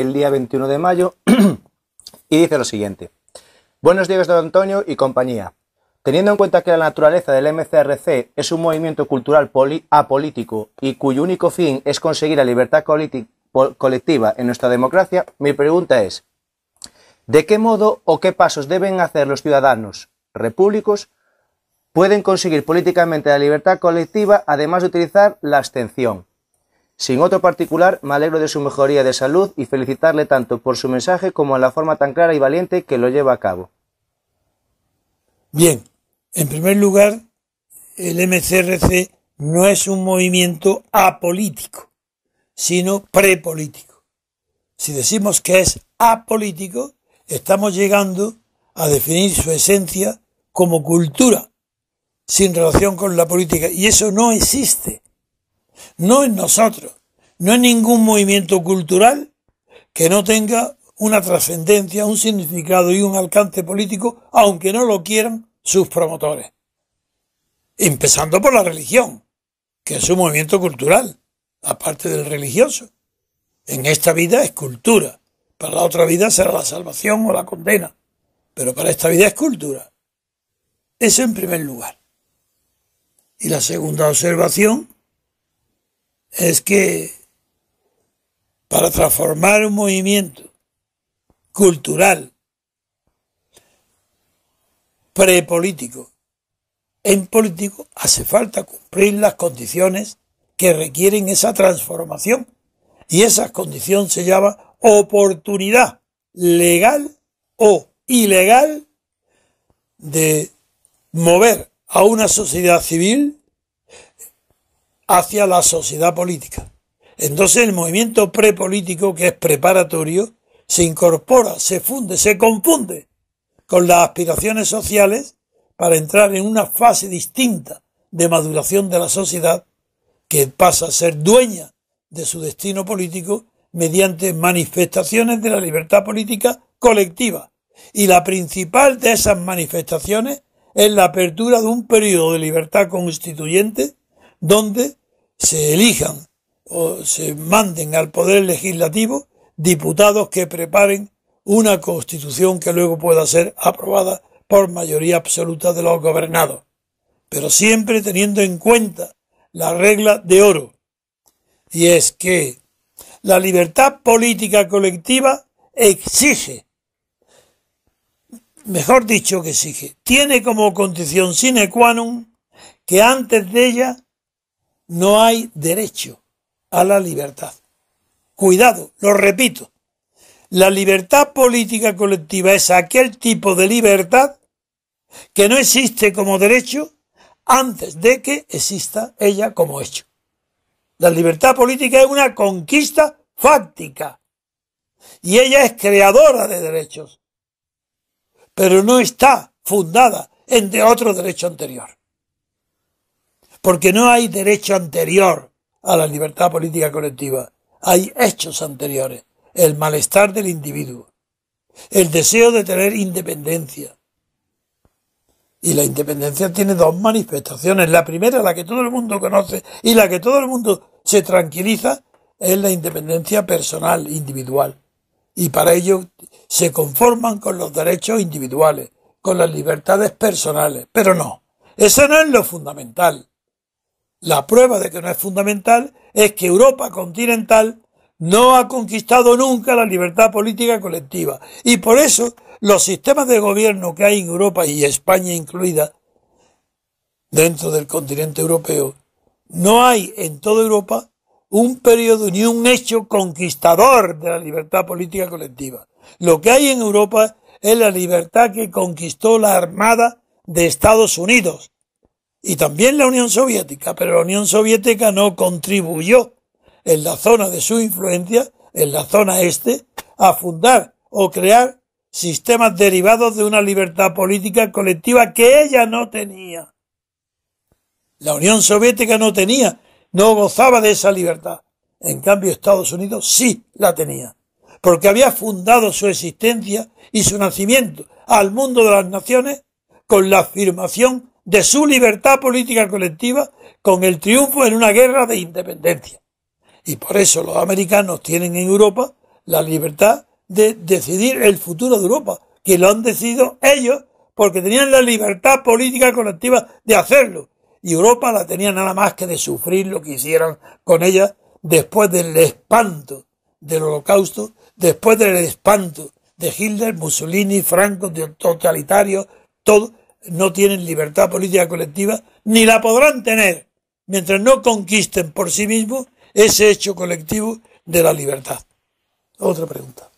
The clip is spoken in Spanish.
el día 21 de mayo y dice lo siguiente. Buenos días, don Antonio y compañía. Teniendo en cuenta que la naturaleza del MCRC es un movimiento cultural apolítico y cuyo único fin es conseguir la libertad colectiva en nuestra democracia, mi pregunta es, ¿de qué modo o qué pasos deben hacer los ciudadanos repúblicos pueden conseguir políticamente la libertad colectiva además de utilizar la abstención? Sin otro particular, me alegro de su mejoría de salud y felicitarle tanto por su mensaje como en la forma tan clara y valiente que lo lleva a cabo. Bien, en primer lugar, el MCRC no es un movimiento apolítico, sino prepolítico. Si decimos que es apolítico, estamos llegando a definir su esencia como cultura, sin relación con la política, y eso no existe. No en nosotros, no en ningún movimiento cultural que no tenga una trascendencia, un significado y un alcance político, aunque no lo quieran sus promotores. Empezando por la religión, que es un movimiento cultural, aparte del religioso. En esta vida es cultura, para la otra vida será la salvación o la condena, pero para esta vida es cultura. Eso en primer lugar. Y la segunda observación es que para transformar un movimiento cultural prepolítico en político hace falta cumplir las condiciones que requieren esa transformación, y esa condición se llama oportunidad legal o ilegal de mover a una sociedad civil hacia la sociedad política. Entonces el movimiento prepolítico, que es preparatorio, se incorpora, se funde, se confunde con las aspiraciones sociales para entrar en una fase distinta de maduración de la sociedad que pasa a ser dueña de su destino político mediante manifestaciones de la libertad política colectiva. Y la principal de esas manifestaciones es la apertura de un periodo de libertad constituyente donde se elijan o se manden al Poder Legislativo diputados que preparen una constitución que luego pueda ser aprobada por mayoría absoluta de los gobernados, pero siempre teniendo en cuenta la regla de oro, y es que la libertad política colectiva exige, mejor dicho que exige, tiene como condición sine qua non que antes de ella no hay derecho a la libertad. Cuidado, lo repito, la libertad política colectiva es aquel tipo de libertad que no existe como derecho antes de que exista ella como hecho. La libertad política es una conquista fáctica y ella es creadora de derechos, pero no está fundada en otro derecho anterior. Porque no hay derecho anterior a la libertad política colectiva. Hay hechos anteriores. El malestar del individuo. El deseo de tener independencia. Y la independencia tiene dos manifestaciones. La primera, la que todo el mundo conoce y la que todo el mundo se tranquiliza, es la independencia personal, individual. Y para ello se conforman con los derechos individuales, con las libertades personales. Pero no, eso no es lo fundamental. La prueba de que no es fundamental es que Europa continental no ha conquistado nunca la libertad política colectiva. Y por eso los sistemas de gobierno que hay en Europa, y España incluida, dentro del continente europeo, no hay en toda Europa un periodo ni un hecho conquistador de la libertad política colectiva. Lo que hay en Europa es la libertad que conquistó la Armada de Estados Unidos y también la Unión Soviética, pero la Unión Soviética no contribuyó en la zona de su influencia, en la zona este, a fundar o crear sistemas derivados de una libertad política colectiva que ella no tenía. La Unión Soviética no tenía, no gozaba de esa libertad. En cambio, Estados Unidos sí la tenía, porque había fundado su existencia y su nacimiento al mundo de las naciones con la afirmación de su libertad política colectiva, con el triunfo en una guerra de independencia. Y por eso los americanos tienen en Europa la libertad de decidir el futuro de Europa, que lo han decidido ellos porque tenían la libertad política colectiva de hacerlo. Y Europa la tenía nada más que de sufrir lo que hicieron con ella después del espanto del Holocausto, después del espanto de Hitler, Mussolini, Franco, totalitarios, todos no tienen libertad política colectiva, ni la podrán tener mientras no conquisten por sí mismos ese hecho colectivo de la libertad. Otra pregunta.